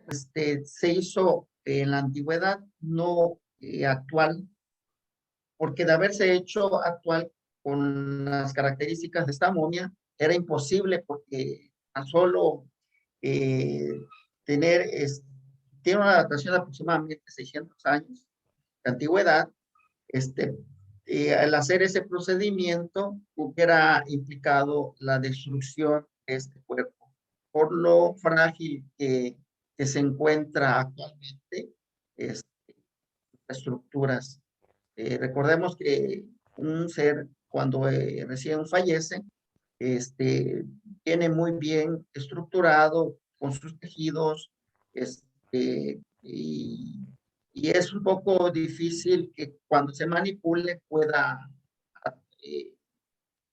se hizo en la antigüedad, no actual, porque de haberse hecho actual con las características de esta momia, era imposible porque a solo eh, tener, tiene una datación de aproximadamente 600 años de antigüedad. este, al hacer ese procedimiento hubiera implicado la destrucción de este cuerpo, por lo frágil que se encuentra actualmente este, estructuras. Recordemos que un ser cuando recién fallece, viene muy bien estructurado con sus tejidos, y es un poco difícil que cuando se manipule pueda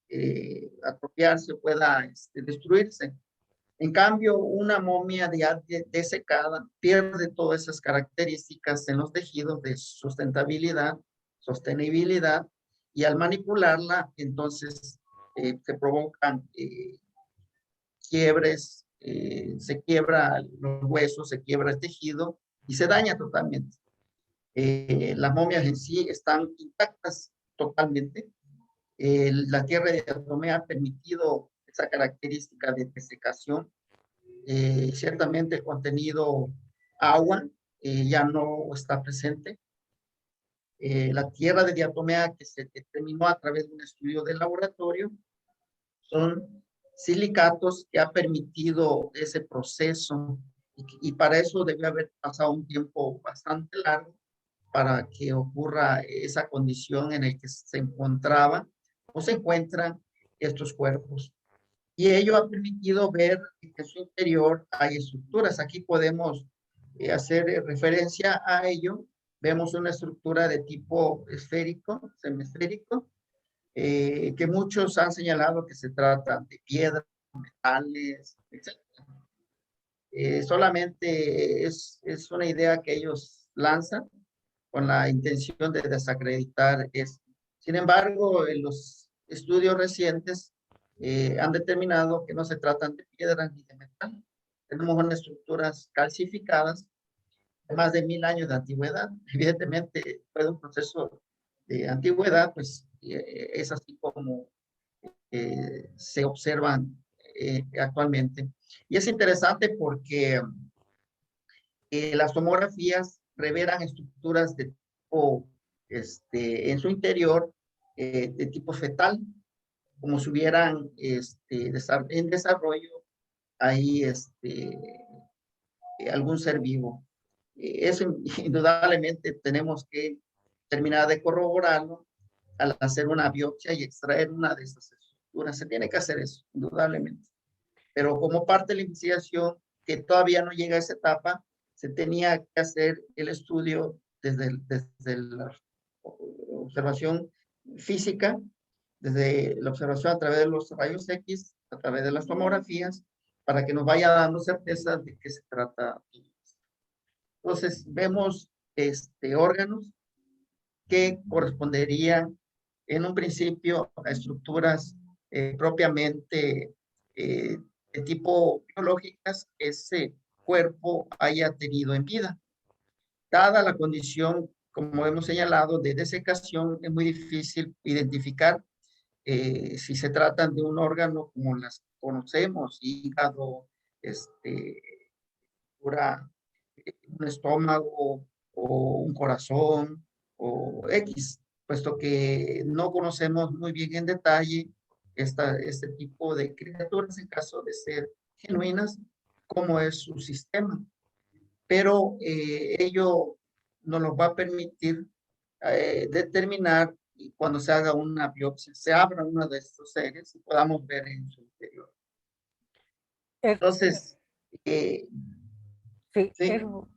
eh, atrofiarse, pueda destruirse. En cambio, una momia desecada pierde todas esas características en los tejidos de sustentabilidad, sostenibilidad, y al manipularla, entonces se provocan quiebres, se quiebra los huesos, se quiebra el tejido y se daña totalmente. Las momias en sí están intactas totalmente. La tierra de diatomea ha permitido esa característica de desecación. Ciertamente el contenido agua ya no está presente. La tierra de diatomea que se determinó a través de un estudio de laboratorio son silicatos que ha permitido ese proceso, y para eso debe haber pasado un tiempo bastante largo para que ocurra esa condición en la que se encontraba o se encuentran estos cuerpos. Y ello ha permitido ver que en su interior hay estructuras. Aquí podemos hacer referencia a ello. Vemos una estructura de tipo esférico, semisférico, que muchos han señalado que se trata de piedras, metales, etc. Solamente es una idea que ellos lanzan con la intención de desacreditar esto. Sin embargo, en los estudios recientes han determinado que no se tratan de piedras ni de metal. Tenemos unas estructuras calcificadas de más de 1000 años de antigüedad. Evidentemente, fue un proceso de antigüedad, pues es así como se observan actualmente. Y es interesante porque las tomografías revelan estructuras de tipo, en su interior, de tipo fetal, como si hubieran en desarrollo ahí algún ser vivo. Eso indudablemente tenemos que terminar de corroborarlo al hacer una biopsia y extraer una de esas estructuras. Se tiene que hacer eso, indudablemente. Pero como parte de la investigación, que todavía no llega a esa etapa, se tenía que hacer el estudio desde la observación física, desde la observación a través de los rayos X, a través de las tomografías, para que nos vaya dando certeza de qué se trata. Entonces, vemos órganos que corresponderían en un principio a estructuras propiamente de tipo biológicas que ese cuerpo haya tenido en vida. Dada la condición, como hemos señalado, de desecación, es muy difícil identificar si se tratan de un órgano como las conocemos, hígado, pura, un estómago o un corazón o X, puesto que no conocemos muy bien en detalle este tipo de criaturas en caso de ser genuinas, cómo es su sistema. Pero ello nos lo va a permitir determinar cuando se haga una biopsia, se abra uno de estos seres y podamos ver en su interior. Es, Entonces, sí, sí,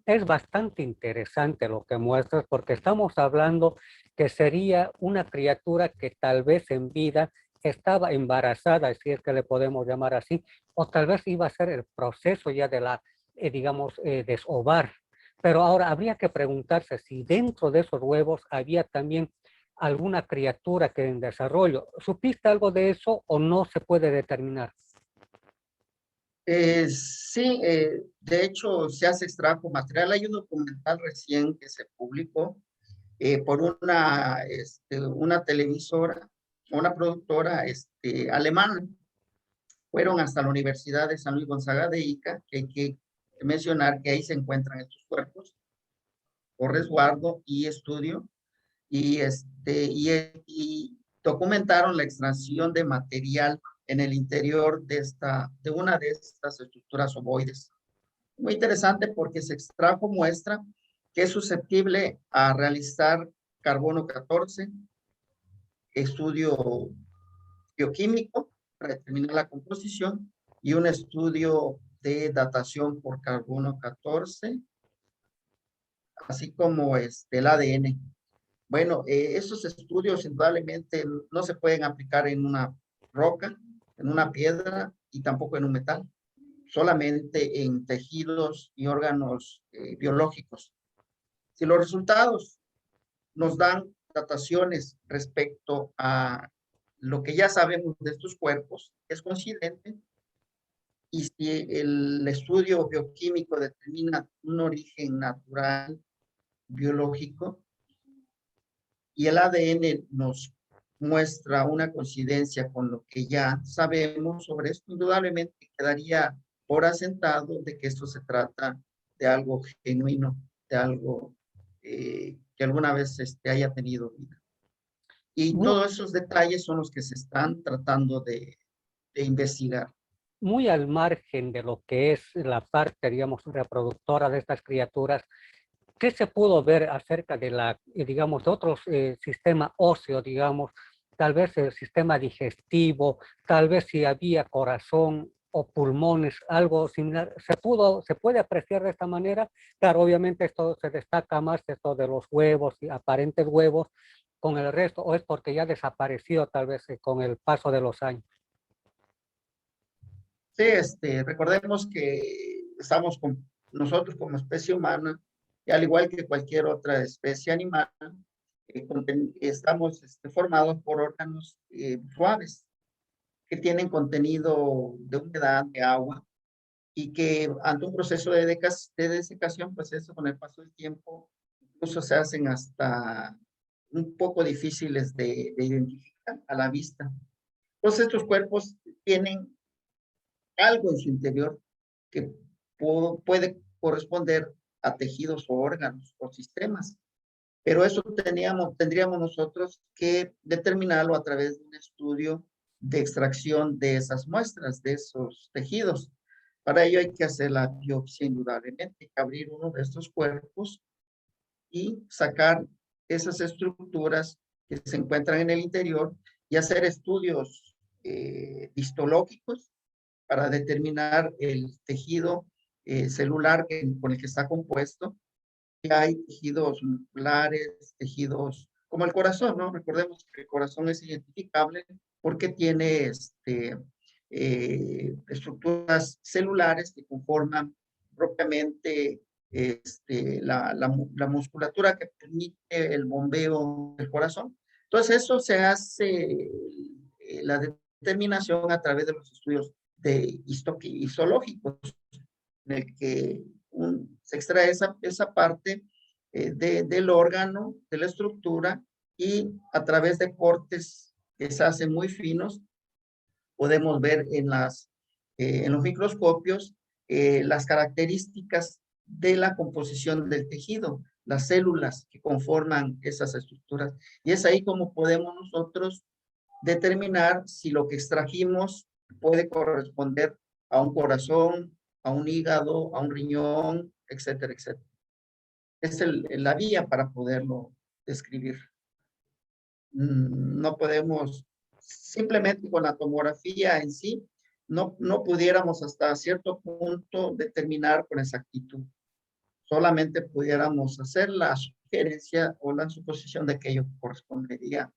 es bastante interesante lo que muestras porque estamos hablando que sería una criatura que tal vez en vida estaba embarazada, si es que le podemos llamar así, o tal vez iba a ser el proceso ya de la, digamos, desovar. Pero ahora habría que preguntarse si dentro de esos huevos había también alguna criatura que en desarrollo. ¿Supiste algo de eso o no se puede determinar? Sí, de hecho se hace extrajo material. Hay un documental recién que se publicó por una televisora, una productora alemana. Fueron hasta la Universidad de San Luis Gonzaga de Ica, que hay que mencionar que ahí se encuentran estos cuerpos por resguardo y estudio, y documentaron la extracción de material en el interior de una de estas estructuras ovoides. Muy interesante porque se extrajo muestra que es susceptible a realizar carbono 14, estudio bioquímico para determinar la composición y un estudio de datación por carbono 14, así como el ADN. Bueno, esos estudios indudablemente no se pueden aplicar en una roca, en una piedra y tampoco en un metal, solamente en tejidos y órganos biológicos. Si los resultados nos dan dataciones respecto a lo que ya sabemos de estos cuerpos, es coincidente, y si el estudio bioquímico determina un origen natural, biológico, y el ADN nos muestra una coincidencia con lo que ya sabemos sobre esto, indudablemente quedaría por asentado de que esto se trata de algo genuino, de algo que alguna vez haya tenido vida. Y Mu- todos esos detalles son los que se están tratando de investigar. Muy al margen de lo que es la parte, digamos, reproductora de estas criaturas, ¿qué se pudo ver acerca de la, digamos, de otros sistema óseo, digamos, tal vez el sistema digestivo, tal vez si había corazón o pulmones, algo similar? Se puede apreciar de esta manera? Claro, obviamente esto se destaca más, esto de los huevos y aparentes huevos con el resto, o es porque ya desapareció tal vez con el paso de los años. Sí, recordemos que nosotros como especie humana, y al igual que cualquier otra especie animal, estamos formados por órganos suaves que tienen contenido de humedad, de agua, y que ante un proceso de desecación, pues eso con el paso del tiempo, incluso se hacen hasta un poco difíciles de identificar a la vista. Entonces estos cuerpos tienen algo en su interior que puede corresponder a tejidos o órganos o sistemas. Pero eso tendríamos nosotros que determinarlo a través de un estudio de extracción de esas muestras, de esos tejidos. Para ello hay que hacer la biopsia indudablemente, abrir uno de estos cuerpos y sacar esas estructuras que se encuentran en el interior y hacer estudios histológicos para determinar el tejido celular con el que está compuesto. Y hay tejidos musculares, tejidos como el corazón, ¿no? Recordemos que el corazón es identificable porque tiene estructuras celulares que conforman propiamente la musculatura que permite el bombeo del corazón. Entonces, eso se hace la determinación a través de los estudios histológicos, en el que se extrae esa parte del órgano, de la estructura, y a través de cortes que se hacen muy finos, podemos ver en los microscopios las características de la composición del tejido, las células que conforman esas estructuras. Y es ahí como podemos nosotros determinar si lo que extrajimos puede corresponder a un corazón, a un hígado, a un riñón, etcétera, etcétera. Es la vía para poderlo describir. No podemos, simplemente con la tomografía en sí, no pudiéramos hasta cierto punto determinar con exactitud. Solamente pudiéramos hacer la sugerencia o la suposición de que ello correspondería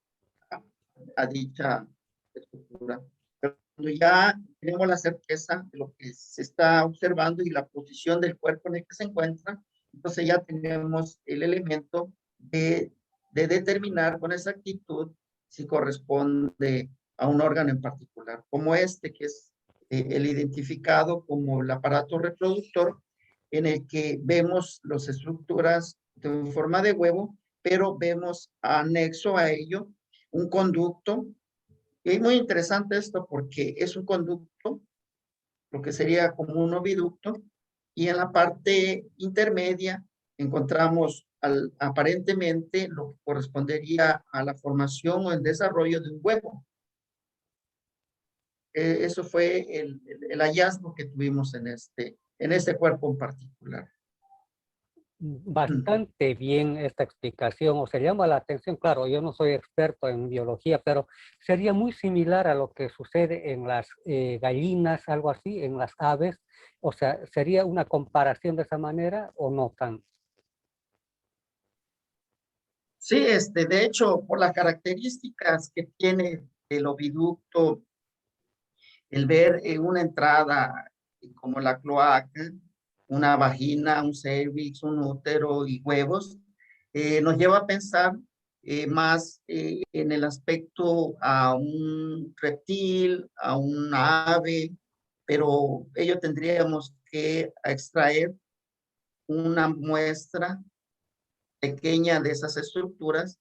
a dicha estructura. Pero cuando ya tenemos la certeza de lo que se está observando y la posición del cuerpo en el que se encuentra, entonces ya tenemos el elemento de determinar con exactitud si corresponde a un órgano en particular, como que es el identificado como el aparato reproductor, en el que vemos las estructuras de forma de huevo, pero vemos anexo a ello un conducto. Y es muy interesante esto porque es un conducto, lo que sería como un oviducto, y en la parte intermedia encontramos aparentemente lo que correspondería a la formación o el desarrollo de un huevo. Eso fue el hallazgo que tuvimos en este cuerpo en particular. Bastante bien esta explicación, o se llama la atención, claro, yo no soy experto en biología, pero sería muy similar a lo que sucede en las gallinas, algo así, en las aves, o sea, ¿sería una comparación de esa manera o no tan? Sí, de hecho, por las características que tiene el oviducto, el ver una entrada como la cloaca, una vagina, un cervix, un útero y huevos, nos lleva a pensar más en el aspecto a un reptil, a un ave, pero ello tendríamos que extraer una muestra pequeña de esas estructuras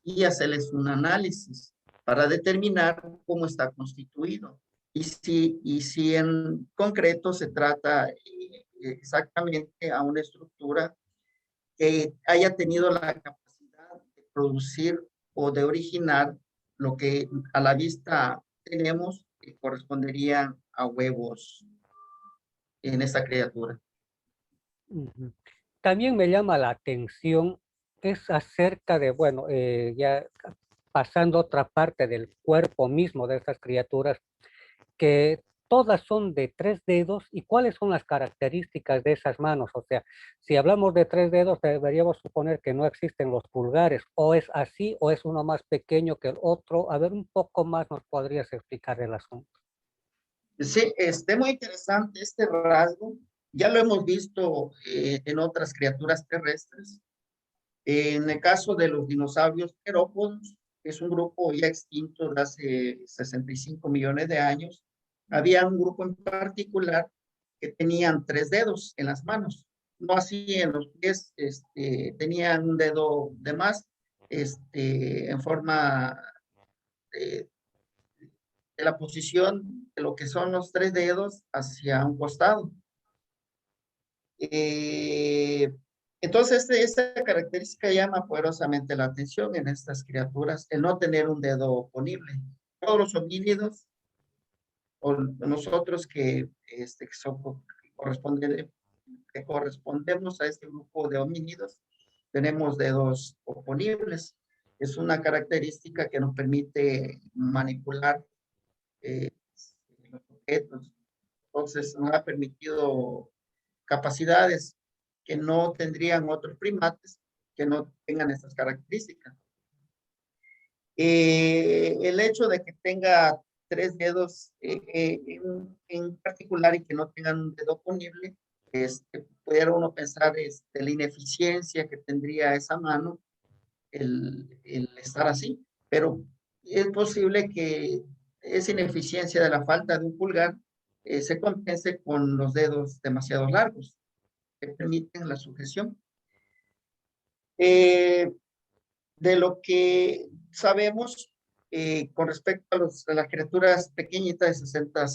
y hacerles un análisis para determinar cómo está constituido. Y si en concreto se trata exactamente a una estructura que haya tenido la capacidad de producir o de originar lo que a la vista tenemos que correspondería a huevos en esta criatura. Ujú. También me llama la atención, es acerca de, bueno, ya pasando a otra parte del cuerpo mismo de estas criaturas, que todas son de 3 dedos, ¿y cuáles son las características de esas manos? O sea, si hablamos de 3 dedos, deberíamos suponer que no existen los pulgares, o es así, o es uno más pequeño que el otro. A ver, un poco más nos podrías explicar el asunto. Sí, muy interesante este rasgo. Ya lo hemos visto en otras criaturas terrestres. En el caso de los dinosaurios terópodos, que es un grupo ya extinto de hace 65 millones de años, había un grupo en particular que tenían 3 dedos en las manos. No así en los pies, tenían un dedo de más, en forma de, de la posición de lo que son los 3 dedos hacia un costado. Eh, entonces, esta característica llama poderosamente la atención en estas criaturas, el no tener un dedo oponible. Todos los homínidos, o nosotros que correspondemos a este grupo de homínidos, tenemos dedos oponibles. Es una característica que nos permite manipular los objetos. Entonces, nos ha permitido capacidades que no tendrían otros primates que no tengan estas características. El hecho de que tenga 3 dedos en particular y que no tengan un dedo ponible, pudiera uno pensar la ineficiencia que tendría esa mano el estar así, pero es posible que esa ineficiencia de la falta de un pulgar se compense con los dedos demasiado largos que permiten la sujeción. Eh, de lo que sabemos con respecto a las criaturas pequeñitas de 60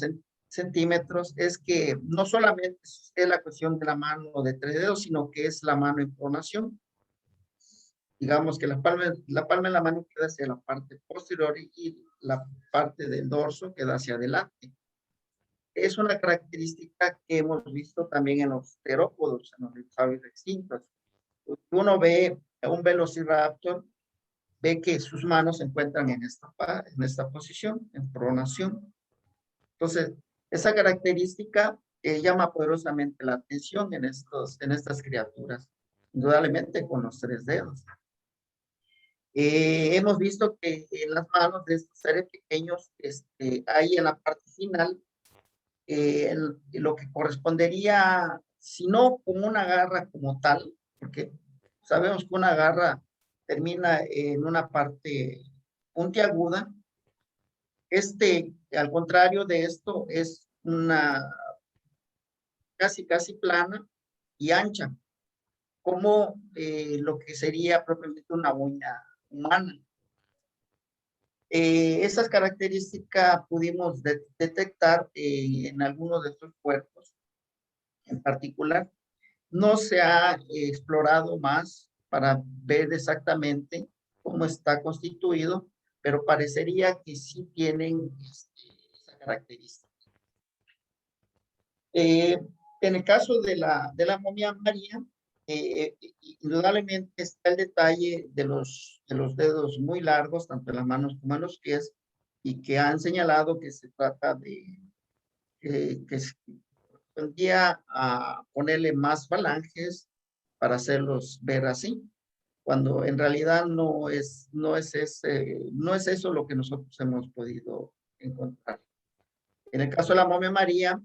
centímetros es que no solamente es la cuestión de la mano de 3 dedos, sino que es la mano en pronación. Digamos que la palma de la mano queda hacia la parte posterior y la parte del dorso queda hacia adelante. Es una característica que hemos visto también en los terópodos, en los dinosaurios extintos. Uno ve a un velociraptor, ve que sus manos se encuentran en esta posición, en pronación. Entonces, esa característica llama poderosamente la atención en estas criaturas, indudablemente con los 3 dedos. Hemos visto que en las manos de estos seres pequeños, hay en la parte final lo que correspondería, si no como una garra como tal, porque sabemos que una garra termina en una parte puntiaguda, al contrario de esto, es una casi plana y ancha, como lo que sería propiamente una uña humana. Esas características pudimos detectar en algunos de estos cuerpos en particular. No se ha explorado más para ver exactamente cómo está constituido, pero parecería que sí tienen esa característica. En el caso de la momia María, indudablemente está el detalle de los dedos muy largos, tanto en las manos como en los pies, y que han señalado que se trata de que se tendría a ponerle más falanges para hacerlos ver así, cuando en realidad no es eso lo que nosotros hemos podido encontrar. En el caso de la momia María,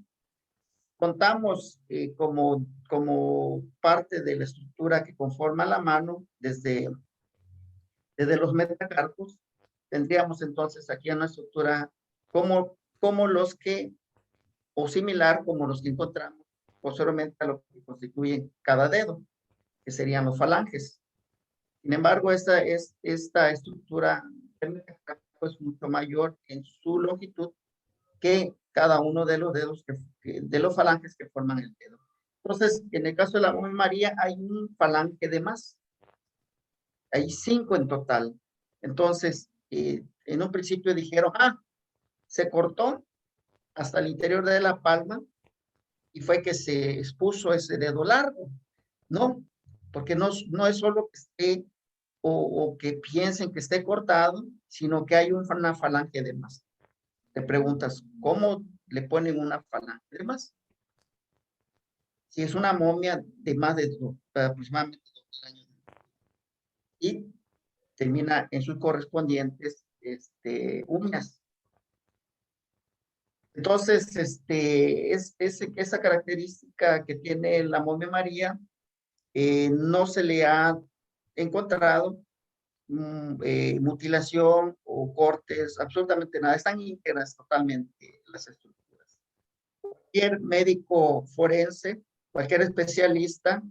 contamos como parte de la estructura que conforma la mano, desde los metacarpos, tendríamos entonces aquí una estructura como los que, o similar como los que encontramos posteriormente a lo que constituyen cada dedo, que serían los falanges. Sin embargo, esta estructura del metacarpo es mucho mayor en su longitud que cada uno de los dedos, de los falanges que forman el dedo. Entonces, en el caso de la momia María, hay un falange de más. Hay 5 en total. Entonces, en un principio dijeron, se cortó hasta el interior de la palma y fue que se expuso ese dedo largo. No, porque no es solo que esté o que piensen que esté cortado, sino que hay una falange de más. Te preguntas, ¿cómo le ponen una falange de más? Si es una momia de más de aproximadamente 2 años y termina en sus correspondientes uñas. Entonces, esa característica que tiene la momia María no se le ha encontrado mutilación o cortes, absolutamente nada. Están íntegras totalmente las estructuras. Cualquier médico forense, cualquier especialista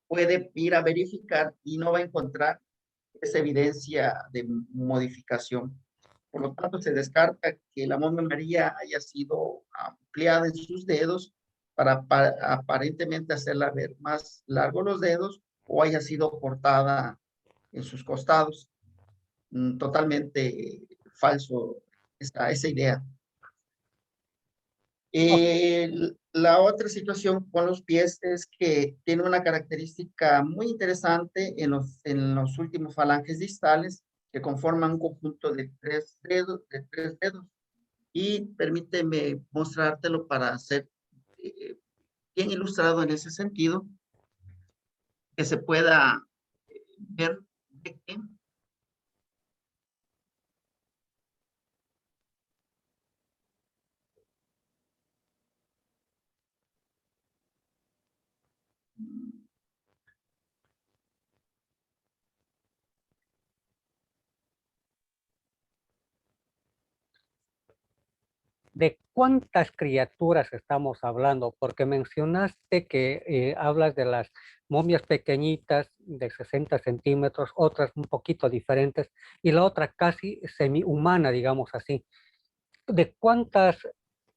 puede ir a verificar y no va a encontrar esa evidencia de modificación. Por lo tanto, se descarta que la momia María haya sido ampliada en sus dedos para aparentemente hacerla ver más largos los dedos, o haya sido cortada en sus costados. Totalmente falso esa idea. La otra situación con los pies es que tiene una característica muy interesante en los últimos falanges distales, que conforman un conjunto de tres dedos. Y permíteme mostrártelo para ser bien ilustrado en ese sentido, que se pueda ver de que ¿De cuántas criaturas estamos hablando? Porque mencionaste que hablas de las momias pequeñitas de 60 centímetros, otras un poquito diferentes, y la otra casi semi-humana, digamos así. ¿De cuántas,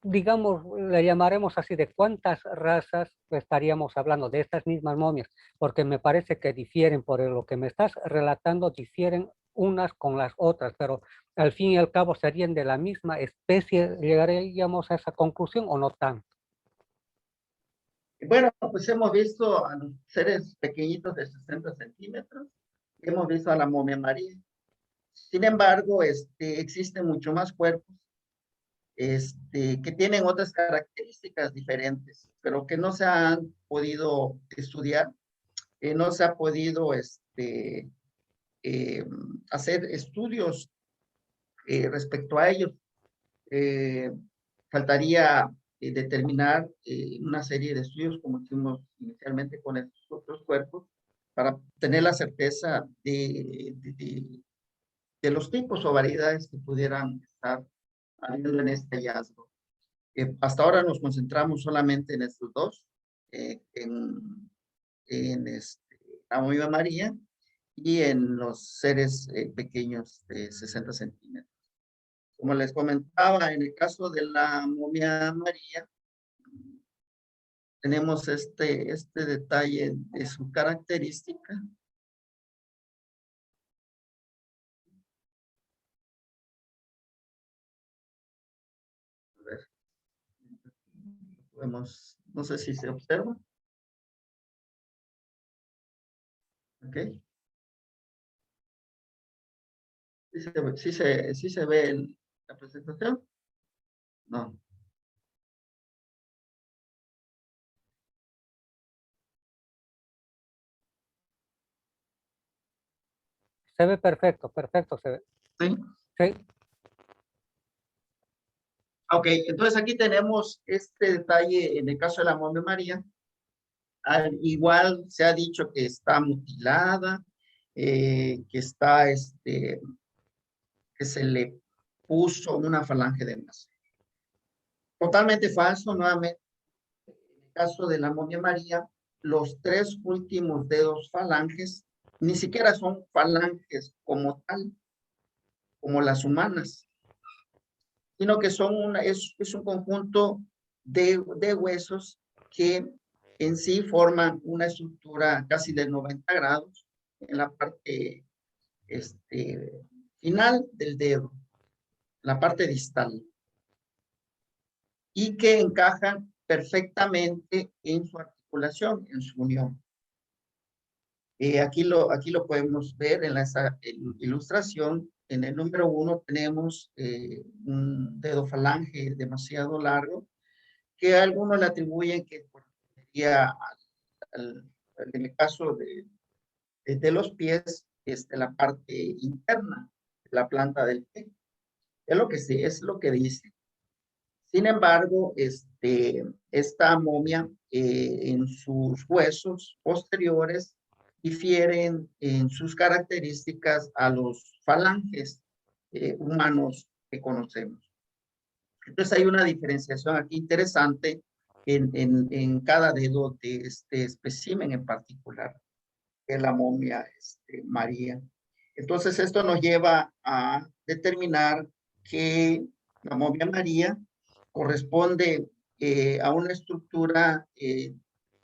digamos, le llamaremos así, de cuántas razas estaríamos hablando de estas mismas momias? Porque me parece que difieren, por lo que me estás relatando, difieren unas con las otras, pero al fin y al cabo serían de la misma especie. ¿Llegaríamos a esa conclusión o no tanto? bueno, pues hemos visto a los seres pequeñitos de 60 centímetros, hemos visto a la momia María. Sin embargo, existen mucho más cuerpos que tienen otras características diferentes, pero que no se han podido estudiar, no se ha podido eh, hacer estudios respecto a ellos. Eh, Faltaría determinar una serie de estudios, como hicimos inicialmente con estos otros cuerpos, para tener la certeza de los tipos o variedades que pudieran estar habiendo en este hallazgo. Hasta ahora nos concentramos solamente en estos dos, la momia María y en los seres pequeños de 60 centímetros. Como les comentaba, en el caso de la momia María, tenemos este detalle de su característica. A ver, podemos, no sé si se observa. Ok. Sí se ve la presentación. No. Se ve perfecto, perfecto se ve. Sí. Sí. Ok, entonces aquí tenemos este detalle en el caso de la momia María. Al igual se ha dicho que está mutilada, que está, que se le puso una falange de más. Totalmente falso, nuevamente. En el caso de la momia María, los tres últimos dedos falanges ni siquiera son falanges como tal, como las humanas, sino que son es un conjunto de huesos que en sí forman una estructura casi de 90 grados en la parte final del dedo, la parte distal, y que encajan perfectamente en su articulación, en su unión. Aquí lo podemos ver en esa ilustración. En el número 1 tenemos un dedo falange demasiado largo, que a algunos le atribuyen que sería, en el caso de los pies, la parte interna de la planta del pie. Es lo que dice. Sin embargo, esta momia en sus huesos posteriores difieren en sus características a los falanges humanos que conocemos. Entonces hay una diferenciación aquí interesante en cada dedo de este espécimen en particular, de la momia María. Entonces esto nos lleva a determinar que la momia María corresponde a una estructura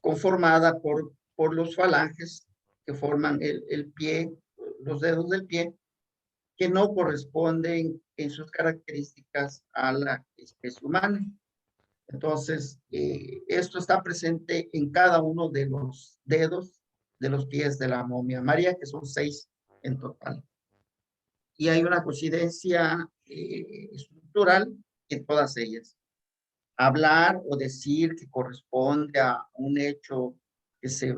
conformada por los falanges que forman el pie, los dedos del pie, que no corresponden en sus características a la especie humana. Entonces, esto está presente en cada uno de los dedos de los pies de la momia María, que son 6 en total. Y hay una coincidencia estructural en todas ellas. Hablar o decir que corresponde a un hecho que se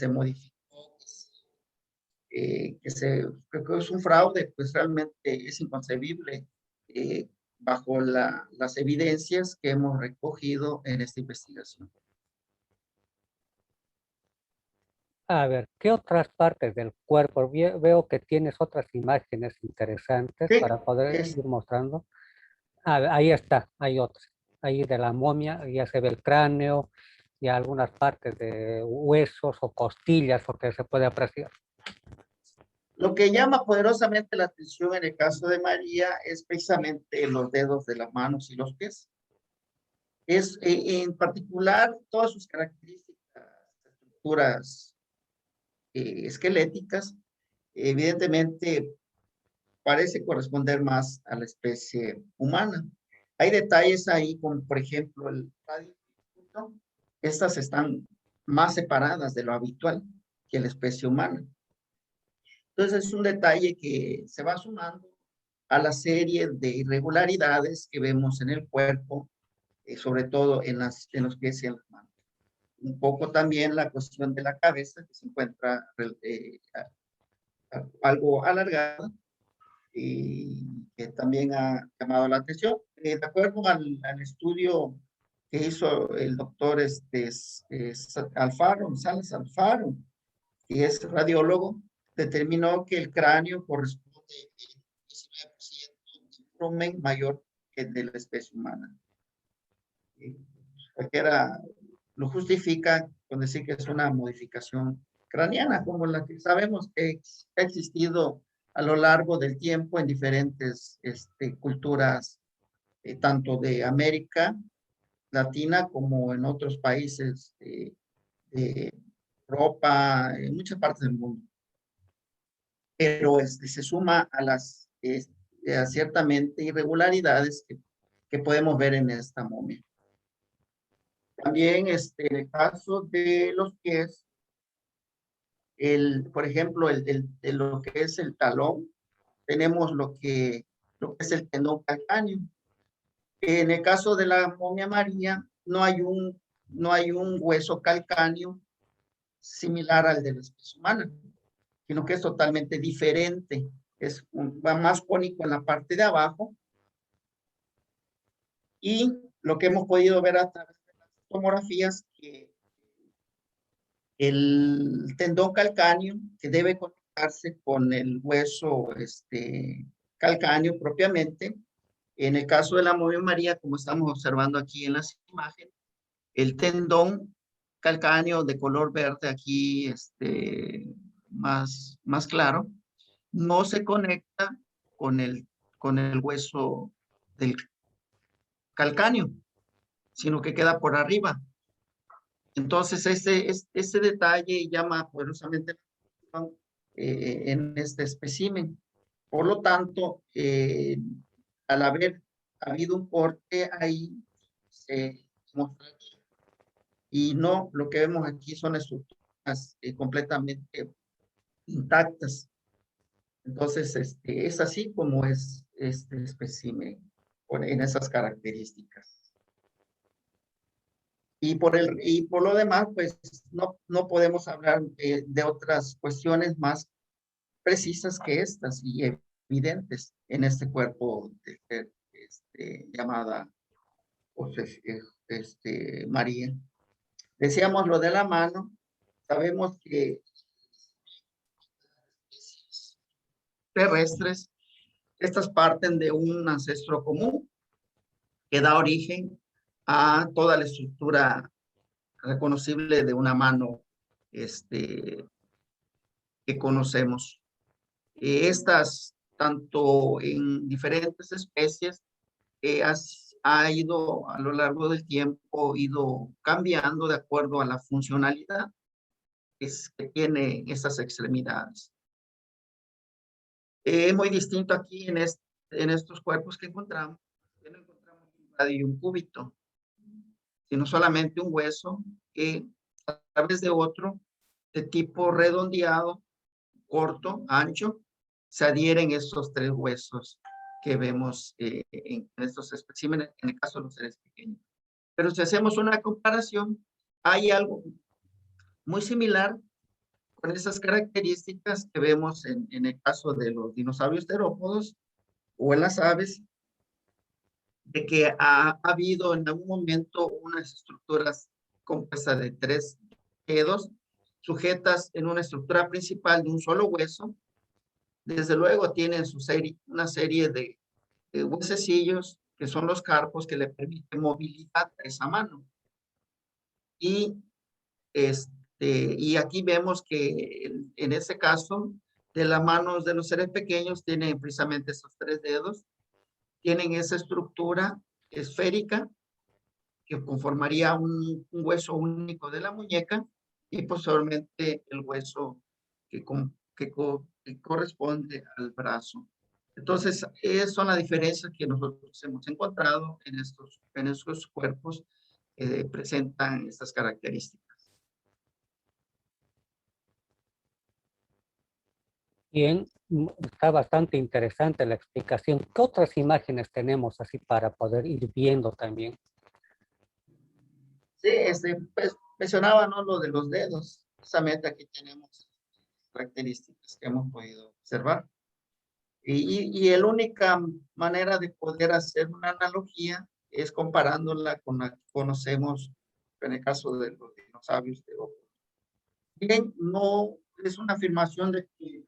modificó, que es un fraude, pues realmente es inconcebible bajo las evidencias que hemos recogido en esta investigación. A ver, ¿qué otras partes del cuerpo? Veo que tienes otras imágenes interesantes Sí, para poder ir mostrando. Ah, ahí está, hay otras. Ahí de la momia ya se ve el cráneo y algunas partes de huesos o costillas, porque se puede apreciar. lo que llama poderosamente la atención en el caso de María es precisamente los dedos de las manos y los pies. Es en particular todas sus características, estructuras esqueléticas, evidentemente parece corresponder más a la especie humana. Hay detalles ahí, como por ejemplo el radio. Estas están más separadas de lo habitual que la especie humana. Entonces es un detalle que se va sumando a la serie de irregularidades que vemos en el cuerpo, sobre todo en los pies y en las manos. Un poco también la cuestión de la cabeza, que se encuentra algo alargada y que también ha llamado la atención. De acuerdo al estudio que hizo el doctor Alfaro, González Alfaro, que es radiólogo, determinó que el cráneo corresponde al 19% de volumen mayor que el de la especie humana. cualquiera lo justifica con decir que es una modificación craneana, como la que sabemos que ha existido a lo largo del tiempo en diferentes culturas, tanto de América Latina como en otros países de Europa, en muchas partes del mundo. Pero se suma a las a ciertamente irregularidades que podemos ver en esta momia. También en el caso de los pies, por ejemplo, lo que es el talón, tenemos lo que es el tendón calcáneo. En el caso de la momia María, no hay un hueso calcáneo similar al de la especie humana, sino que es totalmente diferente. Va más cónico en la parte de abajo. Y lo que hemos podido ver a través de las tomografías, que el tendón calcáneo, que debe conectarse con el hueso calcáneo propiamente, en el caso de la momia María, como estamos observando aquí en las imágenes, el tendón calcáneo de color verde aquí más claro, no se conecta con el hueso del calcáneo, sino que queda por arriba. Entonces, ese detalle llama poderosamente la atención en este espécimen. Por lo tanto, al haber habido un corte ahí, se mostraría. Y no, lo que vemos aquí son estructuras completamente intactas. Entonces, es así como es este espécimen en esas características. Y por lo demás, pues no podemos hablar de otras cuestiones más precisas que estas y evidentes en este cuerpo llamada María. Decíamos lo de la mano, sabemos que terrestres, estas parten de un ancestro común que da origen a toda la estructura reconocible de una mano que conocemos. Estas, tanto en diferentes especies, ha ido a lo largo del tiempo, ido cambiando de acuerdo a la funcionalidad que tiene esas extremidades. Muy distinto aquí en estos cuerpos que encontramos, no encontramos un radio y un cúbito, sino solamente un hueso que a través de otro de tipo redondeado, corto, ancho, se adhieren estos tres huesos que vemos en estos especímenes, en el caso de los seres pequeños. Pero si hacemos una comparación, hay algo muy similar con esas características que vemos en el caso de los dinosaurios terópodos o en las aves, de que ha habido en algún momento unas estructuras compuestas de tres dedos sujetas en una estructura principal de un solo hueso. Desde luego tienen una serie de huesecillos que son los carpos que le permiten movilidad a esa mano. Y aquí vemos que en ese caso de las manos de los seres pequeños tienen precisamente esos tres dedos, tienen esa estructura esférica que conformaría un hueso único de la muñeca y posteriormente el hueso que corresponde al brazo. Entonces, esas son las diferencias que nosotros hemos encontrado en estos cuerpos que presentan estas características. Bien, está bastante interesante la explicación. ¿Qué otras imágenes tenemos así para poder ir viendo también? Sí, pues mencionaba, ¿no? Lo de los dedos. Precisamente aquí tenemos características que hemos podido observar. Y la única manera de poder hacer una analogía es comparándola con la que conocemos en el caso de los dinosaurios terópodos. Bien, no es una afirmación de que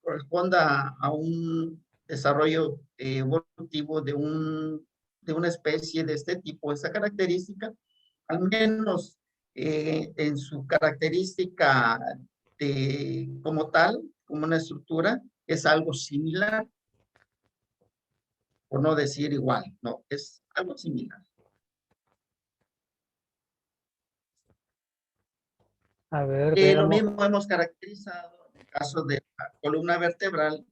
corresponda a un desarrollo evolutivo de un de una especie de este tipo, esa característica, al menos en su característica como tal, como una estructura, es algo similar, por no decir igual, no, es algo similar. A ver, Lo veamos. mismo hemos caracterizado en el caso de la columna vertebral,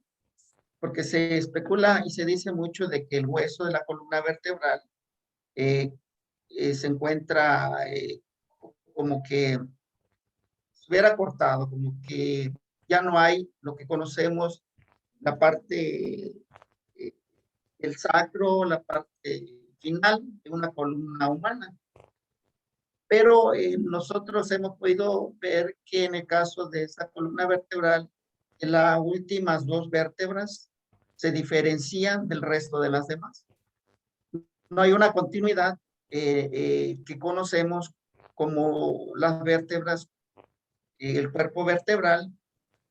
porque se especula y se dice mucho de que el hueso de la columna vertebral eh, se encuentra como que se hubiera cortado, como que ya no hay lo que conocemos, la parte, el sacro, la parte final de una columna humana. Pero nosotros hemos podido ver que en el caso de esa columna vertebral, las últimas dos vértebras se diferencian del resto de las demás. No hay una continuidad que conocemos como las vértebras, el cuerpo vertebral,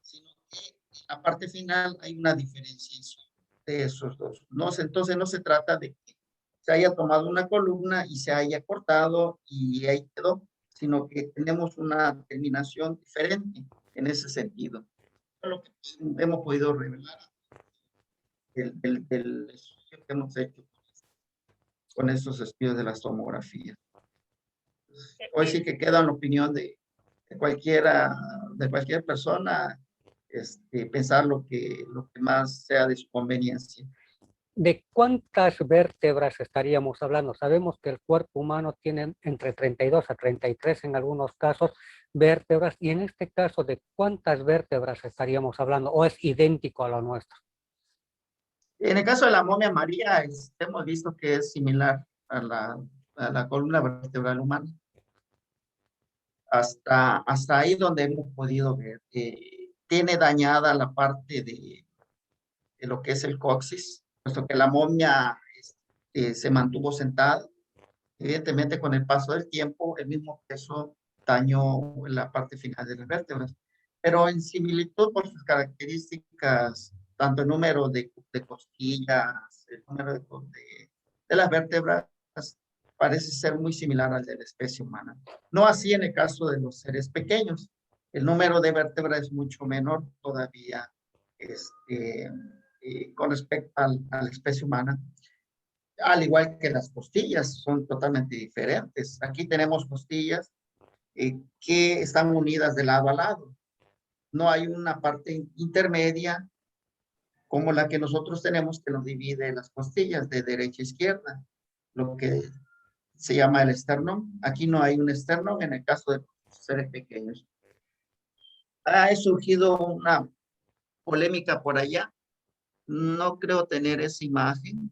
sino que en la parte final hay una diferenciación de esos dos. No, entonces no se trata de que se haya tomado una columna y se haya cortado y ahí quedó, sino que tenemos una terminación diferente en ese sentido. Lo que hemos podido revelar del estudio que hemos hecho con estos estudios de las tomografías. Hoy sí que queda en la opinión de cualquier persona, pensar lo que más sea de su conveniencia. ¿De cuántas vértebras estaríamos hablando? Sabemos que el cuerpo humano tiene entre 32 a 33 en algunos casos vértebras, y en este caso, ¿de cuántas vértebras estaríamos hablando? ¿O es idéntico a lo nuestro? En el caso de la momia María, hemos visto que es similar a la columna vertebral humana. Hasta ahí donde hemos podido ver que tiene dañada la parte de lo que es el coxis, puesto que la momia se mantuvo sentada. Evidentemente, con el paso del tiempo, el mismo peso dañó la parte final de las vértebras. Pero en similitud por sus características, tanto el número de costillas, el número de las vértebras, parece ser muy similar al de la especie humana. No así en el caso de los seres pequeños. El número de vértebras es mucho menor todavía con respecto a la especie humana, al igual que las costillas, son totalmente diferentes. Aquí tenemos costillas que están unidas de lado a lado. No hay una parte intermedia como la que nosotros tenemos que nos divide las costillas de derecha a izquierda, lo que se llama el esternón. Aquí no hay un esternón en el caso de seres pequeños. Ha surgido una polémica por allá. No creo tener esa imagen,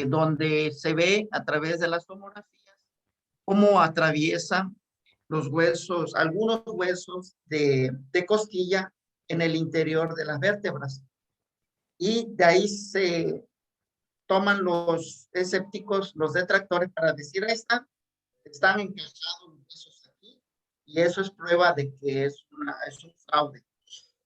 donde se ve a través de las tomografías cómo atraviesa los huesos, algunos huesos de costilla en el interior de las vértebras. Y de ahí se toman los escépticos, los detractores, para decir, ahí están encajados los huesos aquí, y eso es prueba de que es un fraude.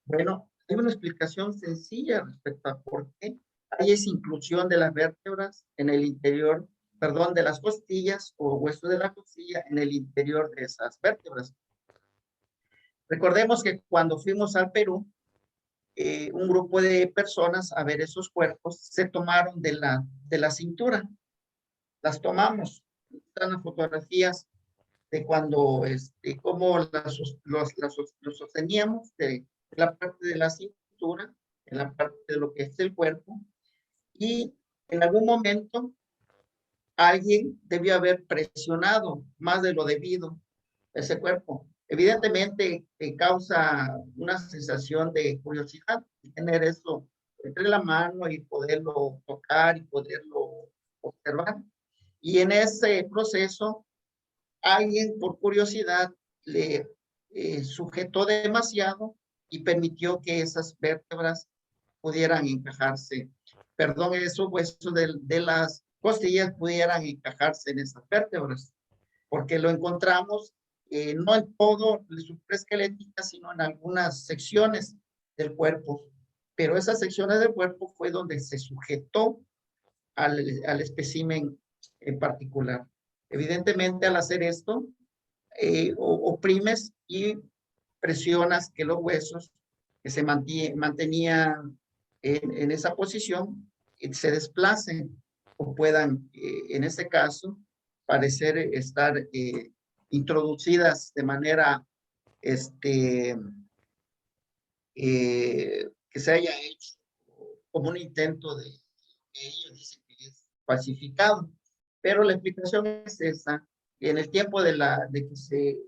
Bueno, hay una explicación sencilla respecto a por qué hay esa inclusión de las vértebras en el interior, perdón, de las costillas o hueso de la costilla en el interior de esas vértebras. Recordemos que cuando fuimos al Perú, un grupo de personas a ver esos cuerpos se tomaron de la cintura, las tomamos, están las fotografías de cuando, cómo los sosteníamos de la parte de la cintura, en la parte de lo que es el cuerpo, y en algún momento alguien debió haber presionado más de lo debido ese cuerpo. Evidentemente causa una sensación de curiosidad tener eso entre la mano y poderlo tocar y poderlo observar. Y en ese proceso, alguien por curiosidad le sujetó demasiado y permitió que esas vértebras pudieran encajarse, perdón, esos huesos de las costillas pudieran encajarse en esas vértebras, porque lo encontramos no en todo la supraesquelética, sino en algunas secciones del cuerpo. Pero esas secciones del cuerpo fue donde se sujetó al espécimen en particular. Evidentemente, al hacer esto, oprimes y presionas que los huesos que se mantenían en esa posición se desplacen o puedan, en este caso, parecer estar introducidas de manera que se haya hecho como un intento de que ellos dicen que es falsificado. Pero la explicación es esa. En el tiempo de que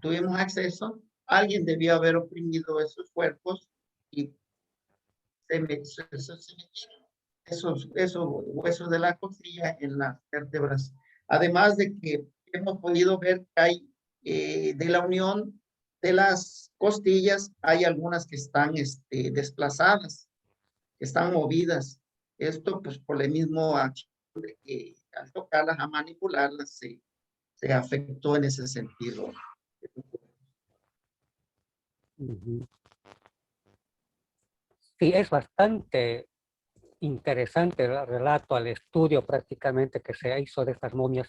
tuvimos acceso, alguien debió haber oprimido esos cuerpos y se metieron esos huesos de la costilla en las vértebras. Además de que hemos podido ver que hay de la unión de las costillas, hay algunas que están desplazadas, que están movidas. Esto pues por el mismo acción de que al tocarlas, a manipularlas, se afectó en ese sentido. Ujú. Sí, es bastante interesante el relato al estudio prácticamente que se hizo de estas momias.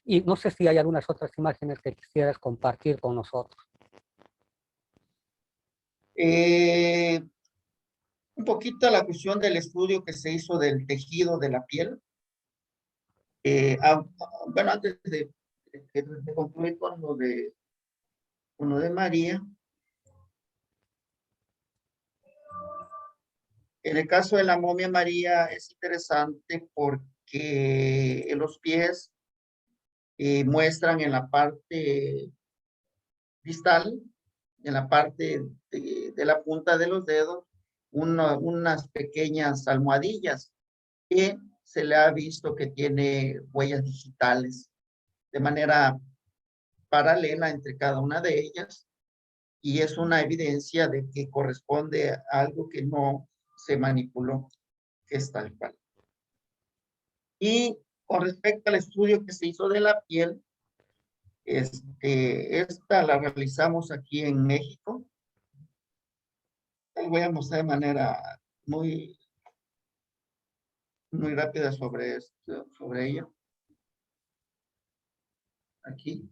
Y no sé si hay algunas otras imágenes que quisieras compartir con nosotros. Un poquito la cuestión del estudio que se hizo del tejido de la piel. Bueno, antes de concluir con lo de María, en el caso de la momia María es interesante porque en los pies muestran en la parte distal, en la parte de la punta de los dedos, unas pequeñas almohadillas que se le ha visto que tiene huellas digitales de manera paralela entre cada una de ellas, y es una evidencia de que corresponde a algo que no se manipuló, que es tal cual. Y con respecto al estudio que se hizo de la piel, esta la realizamos aquí en México. Voy a mostrar de manera muy, muy rápida sobre esto, sobre ello. Aquí.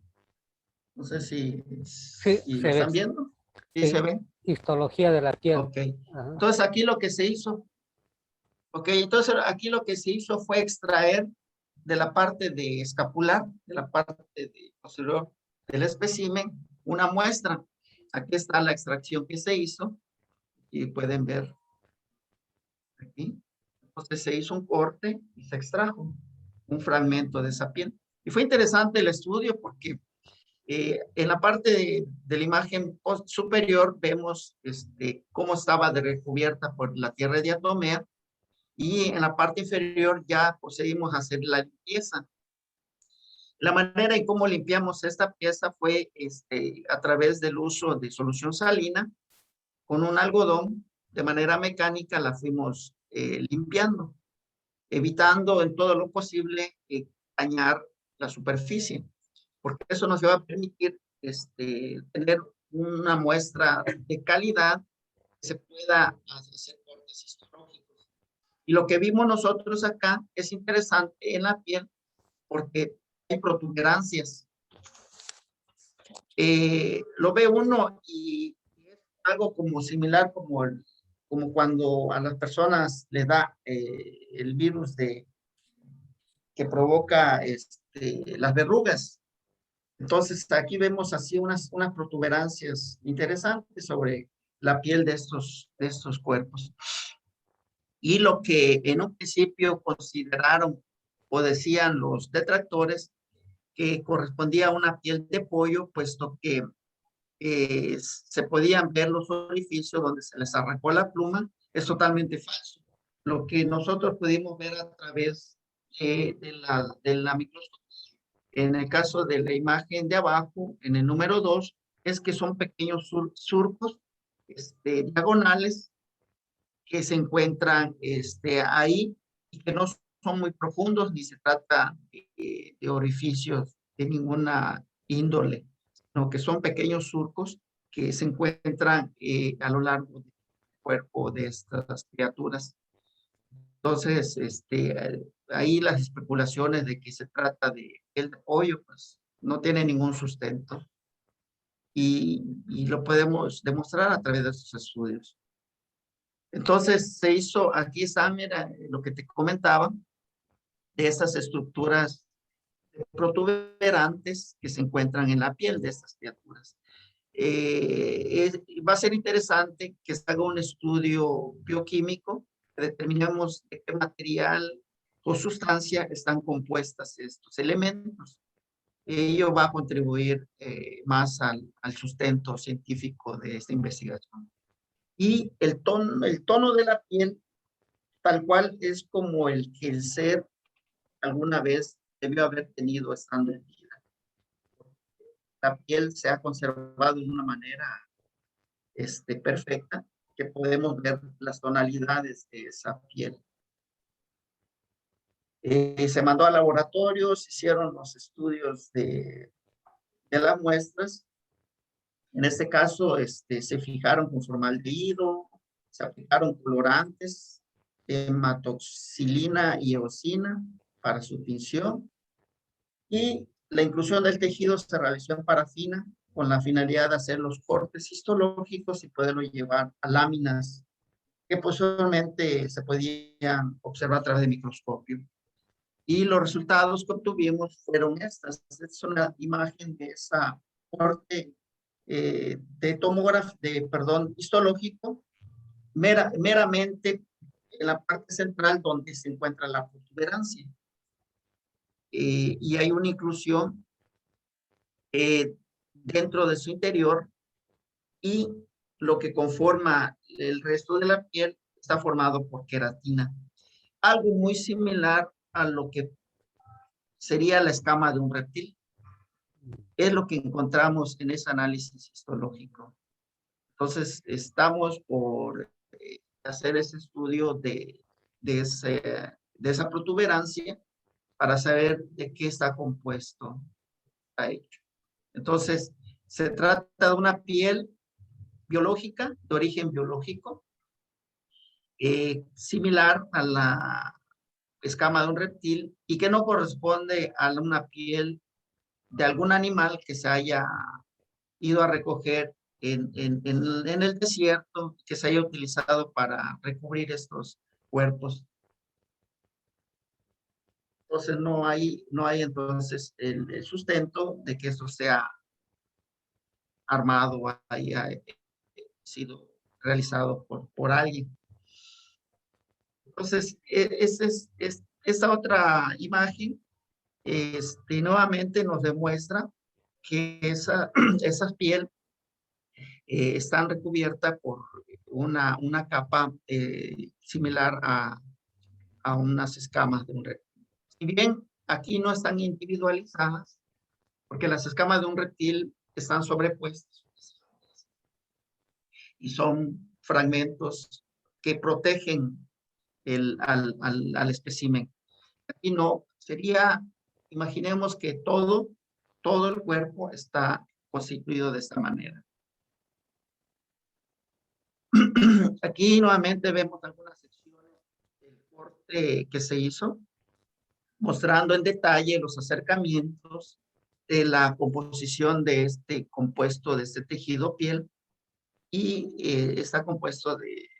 No sé Sí, si lo se ve. están viendo. ¿Sí Sí, se ve? histología de la piel. Ok. Ajá. Entonces aquí lo que se hizo, entonces aquí lo que se hizo fue extraer de la parte de escapular, de la parte de posterior del espécimen, una muestra. Aquí está la extracción que se hizo y pueden ver aquí. Entonces se hizo un corte y se extrajo un fragmento de esa piel. Y fue interesante el estudio porque en la parte de la imagen superior vemos cómo estaba recubierta por la tierra de diatomea, y en la parte inferior ya procedimos a hacer la limpieza. La manera en cómo limpiamos esta pieza fue a través del uso de solución salina con un algodón. De manera mecánica la fuimos limpiando, evitando en todo lo posible dañar la superficie, porque eso nos va a permitir tener una muestra de calidad que se pueda hacer cortes histológicos. Y lo que vimos nosotros acá es interesante en la piel porque hay protuberancias. Lo ve uno y es algo como similar como cuando a las personas les da el virus que provoca las verrugas. Entonces aquí vemos así unas protuberancias interesantes sobre la piel de estos cuerpos. Y lo que en un principio consideraron o decían los detractores que correspondía a una piel de pollo, puesto que se podían ver los orificios donde se les arrancó la pluma, es totalmente falso. Lo que nosotros pudimos ver a través de la microscopía, en el caso de la imagen de abajo, en el número 2, es que son pequeños surcos diagonales que se encuentran ahí y que no son muy profundos ni se trata de orificios de ninguna índole, sino que son pequeños surcos que se encuentran a lo largo del cuerpo de estas criaturas. Entonces, ahí las especulaciones de que se trata de piel de pollo, pues no tiene ningún sustento y lo podemos demostrar a través de estos estudios. Entonces, se hizo, aquí está, mira, lo que te comentaba, de estas estructuras protuberantes que se encuentran en la piel de estas criaturas. Va a ser interesante que se haga un estudio bioquímico, que determinemos de qué material o sustancia están compuestas estos elementos. Ello va a contribuir más al sustento científico de esta investigación. Y el tono de la piel, tal cual, es como el que el ser alguna vez debió haber tenido estando en vida. La piel se ha conservado de una manera perfecta, que podemos ver las tonalidades de esa piel. Se mandó a laboratorios, hicieron los estudios de las muestras. En este caso, se fijaron con formaldehído, se aplicaron colorantes, hematoxilina y eosina para su tinción, y la inclusión del tejido se realizó en parafina con la finalidad de hacer los cortes histológicos y poderlo llevar a láminas que posiblemente se podían observar a través de microscopio. Y los resultados que obtuvimos fueron estas. Esta es una imagen de esa corte de tomógrafo, histológico, meramente en la parte central donde se encuentra la protuberancia. Y hay una inclusión dentro de su interior, y lo que conforma el resto de la piel está formado por queratina. Algo muy similar a lo que sería la escama de un reptil. Es lo que encontramos en ese análisis histológico. Entonces, estamos por hacer ese estudio de esa protuberancia para saber de qué está compuesto, está hecho. Entonces, se trata de una piel biológica, de origen biológico, similar a la escama de un reptil y que no corresponde a una piel de algún animal que se haya ido a recoger en el desierto, que se haya utilizado para recubrir estos cuerpos. Entonces no hay entonces el sustento de que esto sea armado o haya sido realizado por alguien. Entonces, esta otra imagen nuevamente nos demuestra que esa piel está recubierta por una capa similar a unas escamas de un reptil. Si bien aquí no están individualizadas, porque las escamas de un reptil están sobrepuestas y son fragmentos que protegen al espécimen. Aquí no, imaginemos que todo el cuerpo está constituido de esta manera. Aquí nuevamente vemos algunas secciones del corte que se hizo, mostrando en detalle los acercamientos de la composición de este compuesto, de este tejido piel, y está compuesto de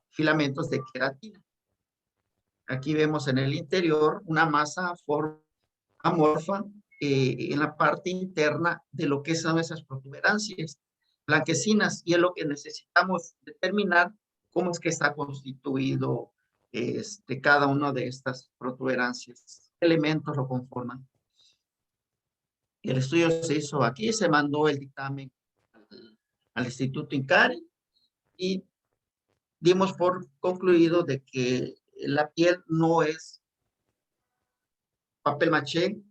filamentos de queratina. Aquí vemos en el interior una masa amorfa en la parte interna de lo que son esas protuberancias blanquecinas, y es lo que necesitamos determinar cómo es que está constituido cada una de estas protuberancias. ¿Qué elementos lo conforman? El estudio se hizo aquí, se mandó el dictamen al Instituto INCARE y dimos por concluido de que la piel no es papel maché,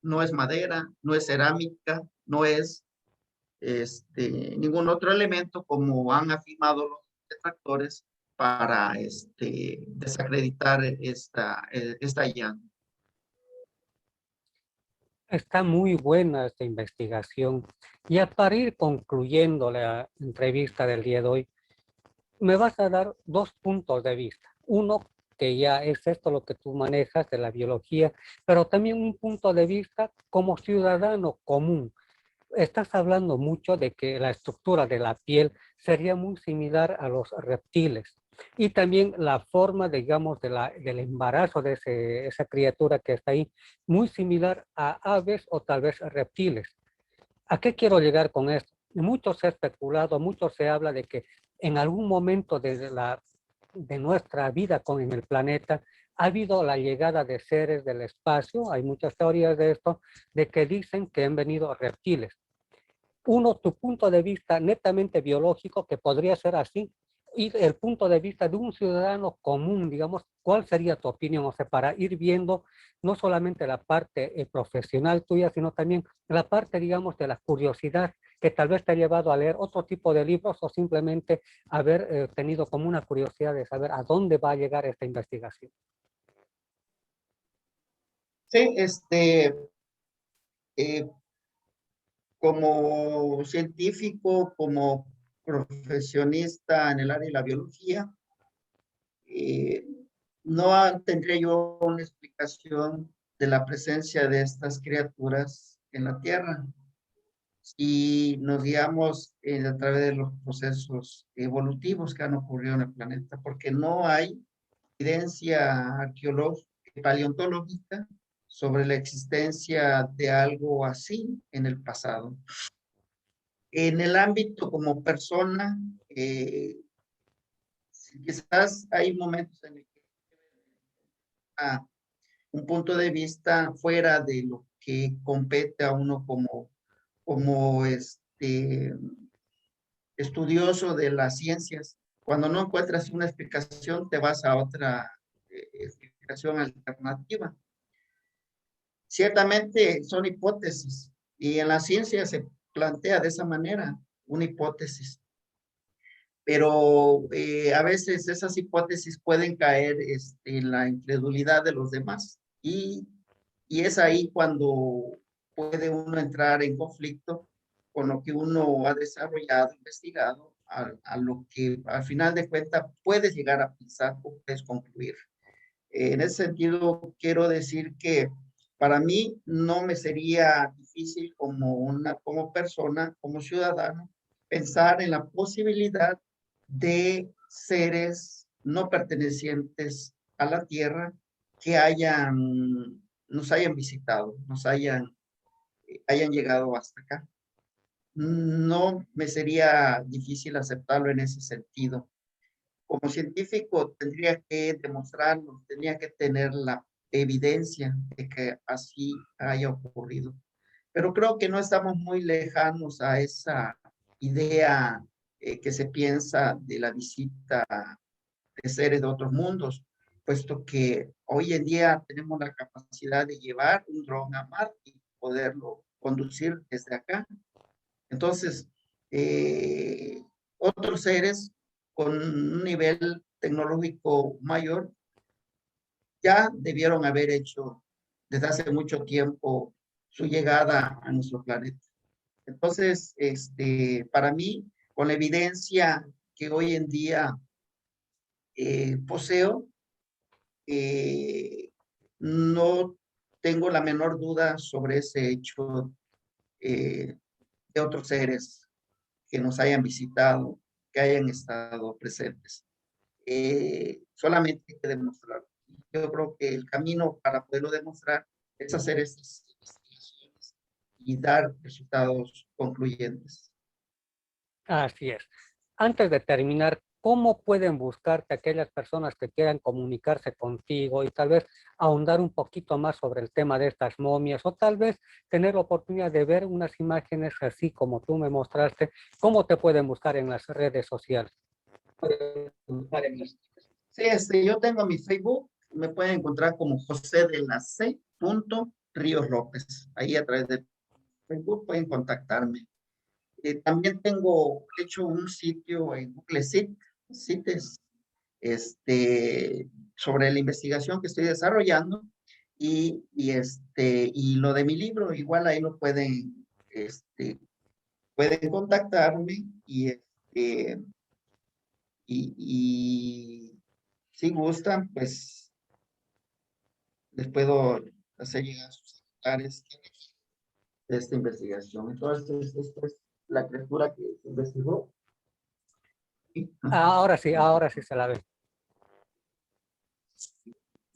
no es madera, no es cerámica, no es ningún otro elemento, como han afirmado los detractores, para desacreditar esta hallazgo. Está muy buena esta investigación. Y para ir concluyendo la entrevista del día de hoy, me vas a dar dos puntos de vista. Uno, que ya es esto lo que tú manejas de la biología, pero también un punto de vista como ciudadano común. Estás hablando mucho de que la estructura de la piel sería muy similar a los reptiles y también la forma, digamos, del embarazo de esa criatura que está ahí, muy similar a aves o tal vez a reptiles. ¿A qué quiero llegar con esto? Mucho se ha especulado, mucho se habla de que en algún momento de nuestra vida en el planeta ha habido la llegada de seres del espacio, hay muchas teorías de esto, de que dicen que han venido reptiles. Uno, tu punto de vista netamente biológico, que podría ser así, y el punto de vista de un ciudadano común, digamos, ¿cuál sería tu opinión? O sea, para ir viendo no solamente la parte profesional tuya, sino también la parte, digamos, de la curiosidad que tal vez te ha llevado a leer otro tipo de libros o simplemente haber tenido como una curiosidad de saber a dónde va a llegar esta investigación. Sí, eh, como científico, como profesionista en el área de la biología, eh, no tendría yo una explicación de la presencia de estas criaturas en la Tierra. Si nos guiamos a través de los procesos evolutivos que han ocurrido en el planeta, porque no hay evidencia arqueológica, paleontológica sobre la existencia de algo así en el pasado. En el ámbito como persona, quizás hay momentos en el que un punto de vista fuera de lo que compete a uno como estudioso de las ciencias. Cuando no encuentras una explicación, te vas a otra explicación alternativa. Ciertamente son hipótesis y en la ciencia se plantea de esa manera una hipótesis, pero a veces esas hipótesis pueden caer en la incredulidad de los demás y es ahí cuando puede uno entrar en conflicto con lo que uno ha desarrollado, investigado, a lo que al final de cuentas puedes llegar a pensar o puedes concluir. En ese sentido, quiero decir que para mí no me sería difícil como persona, como ciudadano, pensar en la posibilidad de seres no pertenecientes a la Tierra que nos hayan visitado, hayan llegado hasta acá. No me sería difícil aceptarlo en ese sentido. Como científico tendría que demostrarlo, tenía que tener la evidencia de que así haya ocurrido. Pero creo que no estamos muy lejanos a esa idea que se piensa de la visita de seres de otros mundos, puesto que hoy en día tenemos la capacidad de llevar un dron a Marte y poderlo conducir desde acá. Entonces, otros seres con un nivel tecnológico mayor ya debieron haber hecho desde hace mucho tiempo su llegada a nuestro planeta. Entonces, para mí, con la evidencia que hoy en día poseo, no tengo la menor duda sobre ese hecho de otros seres que nos hayan visitado, que hayan estado presentes. Solamente hay que demostrarlo. Yo creo que el camino para poderlo demostrar es hacer estas investigaciones y dar resultados concluyentes. Así es. Antes de terminar, ¿cómo pueden buscarte aquellas personas que quieran comunicarse contigo y tal vez ahondar un poquito más sobre el tema de estas momias o tal vez tener la oportunidad de ver unas imágenes así como tú me mostraste? ¿Cómo te pueden buscar en las redes sociales? Sí, yo tengo mi Facebook, me pueden encontrar como José de la C. Ríos López. Ahí a través de Facebook pueden contactarme. También tengo hecho un sitio en Google Sites, sobre la investigación que estoy desarrollando y lo de mi libro, igual ahí lo pueden contactarme y, y Si gustan, pues les puedo hacer llegar sus ejemplares de esta investigación. Entonces, esta es la criatura que se investigó. ¿Sí? Ahora sí se la ve.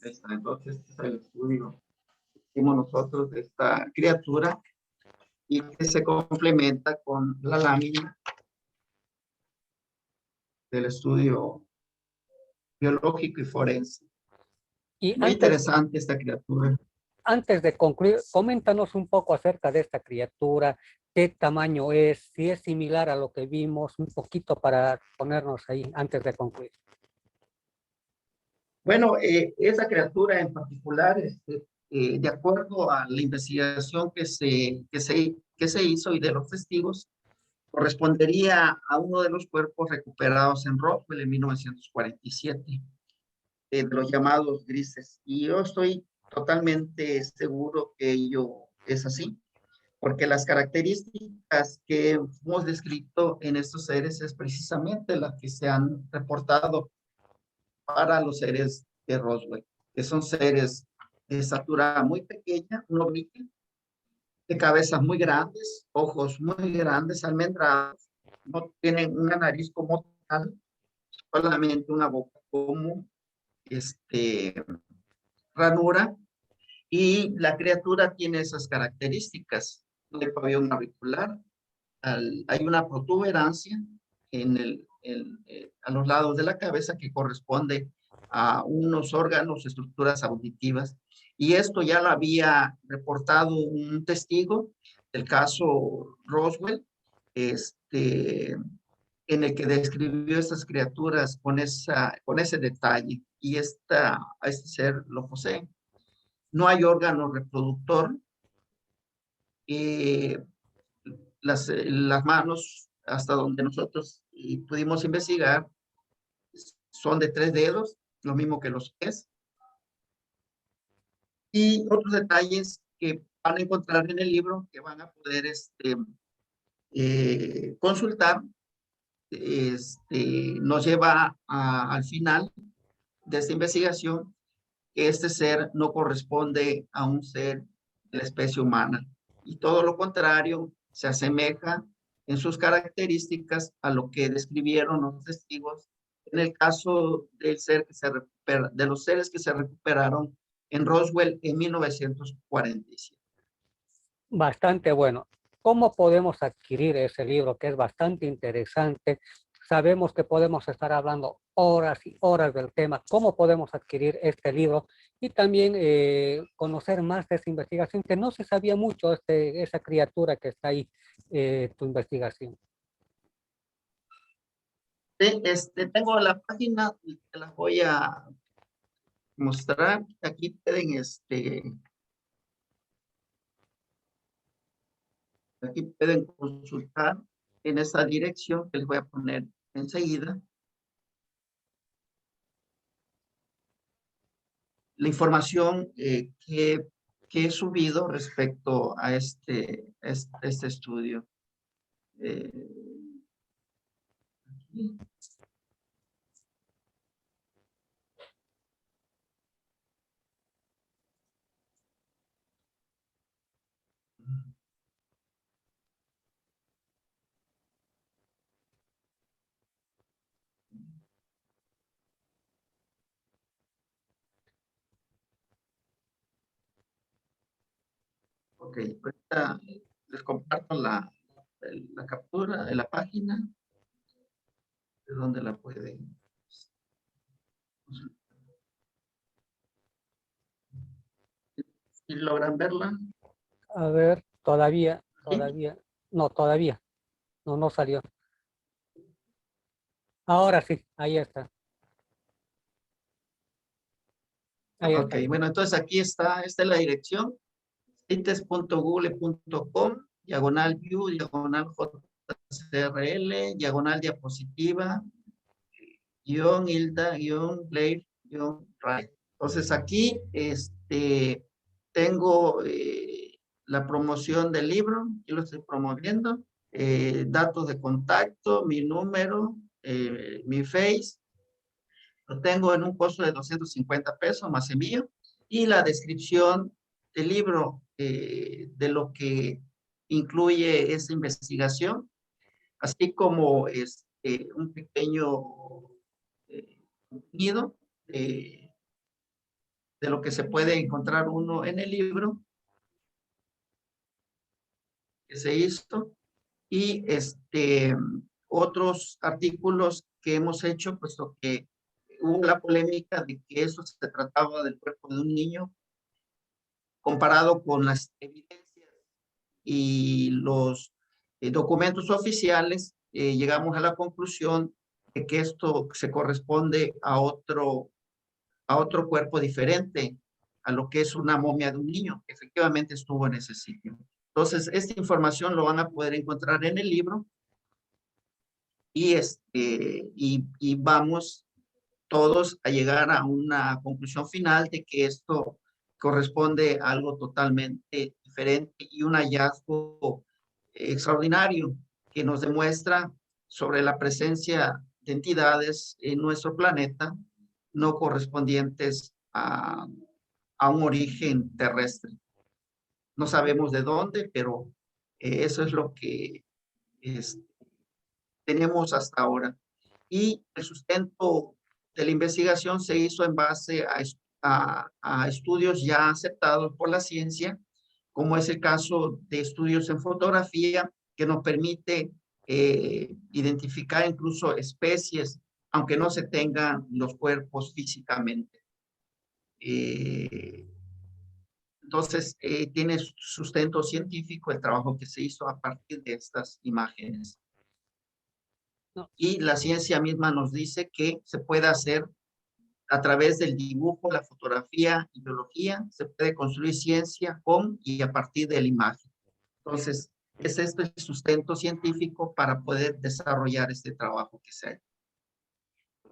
Entonces, este es el estudio que hicimos nosotros de esta criatura y que se complementa con la lámina del estudio biológico y forense. Y Muy interesante esta criatura. antes de concluir, coméntanos un poco acerca de esta criatura, qué tamaño es, si es similar a lo que vimos, un poquito para ponernos ahí antes de concluir. Bueno, esa criatura en particular, de acuerdo a la investigación que se hizo y de los testigos, correspondería a uno de los cuerpos recuperados en Roswell en 1947, de los llamados grises. Y yo estoy totalmente seguro que ello es así, porque las características que hemos descrito en estos seres es precisamente las que se han reportado para los seres de Roswell, que son seres de estatura muy pequeña, un oblique, de cabezas muy grandes, ojos muy grandes, almendrados, no tienen una nariz como tal, solamente una boca como ranura, y la criatura tiene esas características. No hay pabellón auricular, hay una protuberancia a los lados de la cabeza que corresponde a unos órganos, estructuras auditivas. Y esto ya lo había reportado un testigo del caso Roswell, en el que describió estas criaturas con ese detalle. Y este ser lo posee. No hay órgano reproductor. Las manos, hasta donde nosotros pudimos investigar, son de 3 dedos, lo mismo que los pies. Y otros detalles que van a encontrar en el libro, que van a poder consultar, nos lleva al final de esta investigación, que este ser no corresponde a un ser de la especie humana. Y todo lo contrario, se asemeja en sus características a lo que describieron los testigos en el caso del ser que se recupera, de los seres que se recuperaron en Roswell en 1947. Bastante bueno. ¿Cómo podemos adquirir ese libro que es bastante interesante? Sabemos que podemos estar hablando horas y horas del tema. ¿Cómo podemos adquirir este libro? Y también conocer más de esa investigación, que no se sabía mucho de esa criatura que está ahí, tu investigación. Tengo la página, te la voy a mostrar. Aquí pueden consultar en esa dirección que les voy a poner enseguida la información que he subido respecto a este estudio. Aquí. Ok, ahorita les comparto la captura de la página, de donde la pueden consultar. ¿Y logran verla? A ver, todavía, ¿Sí? no salió. Ahora sí, ahí está. Ahí Ok, está. bueno, entonces aquí esta es la dirección, cites.google.com, /view, /jcrl, /diapositiva, _hilda, _blair, _right. Entonces aquí tengo la promoción del libro, yo lo estoy promoviendo, datos de contacto, mi número, mi face, Lo tengo en un costo de 250 pesos más envío. Y la descripción del libro de lo que incluye esa investigación, así como un pequeño contenido de lo que se puede encontrar uno en el libro que se hizo y otros artículos que hemos hecho, puesto que hubo la polémica de que eso se trataba del cuerpo de un niño comparado con las evidencias y los documentos oficiales, llegamos a la conclusión de que esto se corresponde a otro cuerpo diferente a lo que es una momia de un niño que efectivamente estuvo en ese sitio. Entonces, esta información lo van a poder encontrar en el libro y vamos todos a llegar a una conclusión final de que esto corresponde a algo totalmente diferente y un hallazgo extraordinario que nos demuestra sobre la presencia de entidades en nuestro planeta no correspondientes a un origen terrestre. No sabemos de dónde, pero eso es lo que tenemos hasta ahora. Y el sustento de la investigación se hizo en base a estudios ya aceptados por la ciencia, como es el caso de estudios en fotografía, que nos permite identificar incluso especies, aunque no se tengan los cuerpos físicamente. Entonces, tiene sustento científico el trabajo que se hizo a partir de estas imágenes. No. Y la ciencia misma nos dice que se puede hacer a través del dibujo, la fotografía y biología, se puede construir ciencia con y a partir de la imagen. Entonces, es este el sustento científico para poder desarrollar este trabajo que se ha hecho.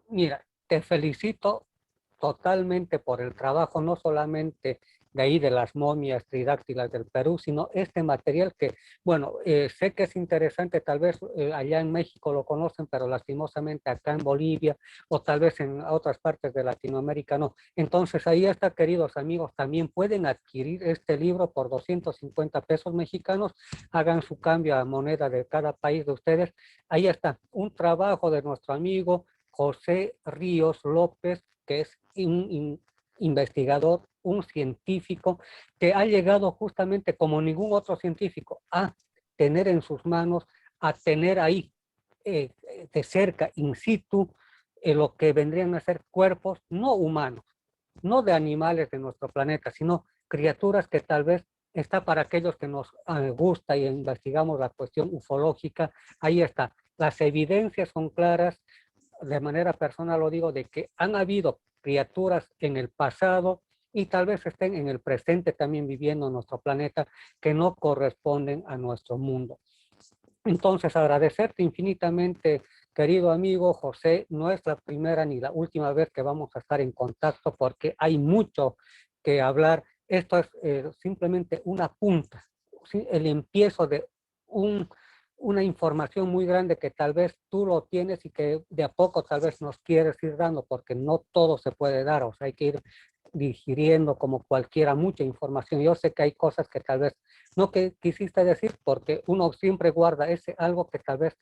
Mira, te felicito totalmente por el trabajo, no solamente de ahí de las momias tridáctilas del Perú, sino este material que, bueno, sé que es interesante, tal vez allá en México lo conocen, pero lastimosamente acá en Bolivia o tal vez en otras partes de Latinoamérica no. Entonces ahí está, queridos amigos, también pueden adquirir este libro por 250 pesos mexicanos, hagan su cambio a moneda de cada país de ustedes. Ahí está, un trabajo de nuestro amigo José Ríos López, que es un investigador, un científico que ha llegado justamente como ningún otro científico a tener en sus manos, a tener ahí de cerca, in situ, lo que vendrían a ser cuerpos no humanos, no de animales de nuestro planeta, sino criaturas que tal vez está para aquellos que nos gusta y investigamos la cuestión ufológica. Ahí está, las evidencias son claras, de manera personal lo digo, de que han habido criaturas en el pasado y tal vez estén en el presente también viviendo en nuestro planeta que no corresponden a nuestro mundo. Entonces, agradecerte infinitamente, querido amigo José. No es la primera ni la última vez que vamos a estar en contacto porque hay mucho que hablar. Esto es simplemente una punta, ¿sí? El empiezo de una información muy grande que tal vez tú lo tienes y que de a poco tal vez nos quieres ir dando, porque no todo se puede dar, o sea, hay que ir digiriendo como cualquiera mucha información. Yo sé que hay cosas que tal vez no que quisiste decir, porque uno siempre guarda ese algo que tal vez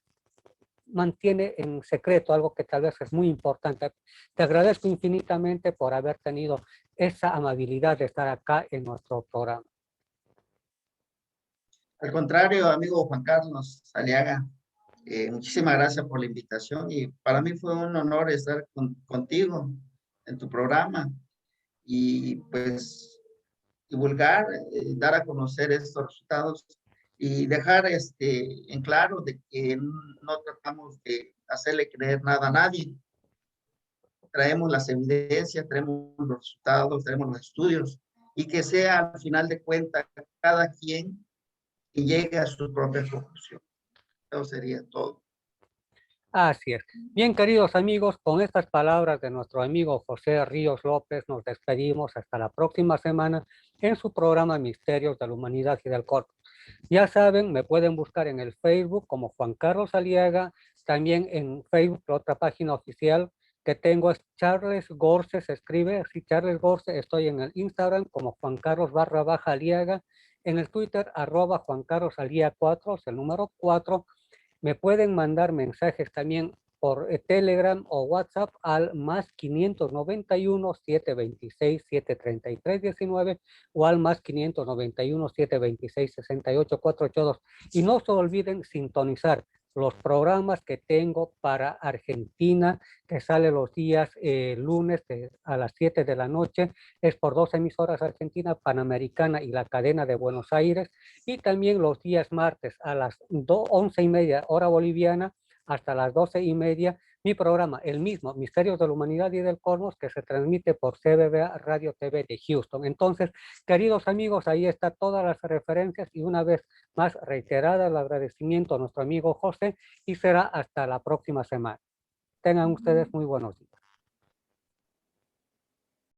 mantiene en secreto, algo que tal vez es muy importante. Te agradezco infinitamente por haber tenido esa amabilidad de estar acá en nuestro programa. Al contrario, amigo Juan Carlos Aliaga, muchísimas gracias por la invitación y para mí fue un honor estar contigo en tu programa y pues divulgar, dar a conocer estos resultados y dejar en claro de que no tratamos de hacerle creer nada a nadie. Traemos las evidencias, traemos los resultados, traemos los estudios y que sea al final de cuentas cada quien y llegue a su propia conclusión. Eso sería todo. Así es. Bien, queridos amigos, con estas palabras de nuestro amigo José Ríos López, nos despedimos hasta la próxima semana en su programa Misterios de la Humanidad y del Corpus. Ya saben, me pueden buscar en el Facebook como Juan Carlos Aliaga, también en Facebook, la otra página oficial que tengo es Charles Gorce, se escribe así, Charles Gorce. Estoy en el Instagram como Juan Carlos _ Aliaga, en el Twitter @ Juan Carlos Aliaga 4, es el número 4. Me pueden mandar mensajes también por Telegram o WhatsApp al +591 726 733 19 o al +591 726 68 482. Y no se olviden sintonizar los programas que tengo para Argentina, que sale los días lunes a las 7 de la noche. Es por 2 emisoras argentinas, Panamericana y la cadena de Buenos Aires. Y también los días martes a las 11:30 hora boliviana hasta las 12:30, mi programa, el mismo, Misterios de la Humanidad y del Cosmos, que se transmite por CBBA Radio TV de Houston. Entonces, queridos amigos, ahí está todas las referencias y una vez más reiterada el agradecimiento a nuestro amigo José y será hasta la próxima semana. Tengan ustedes muy buenos días.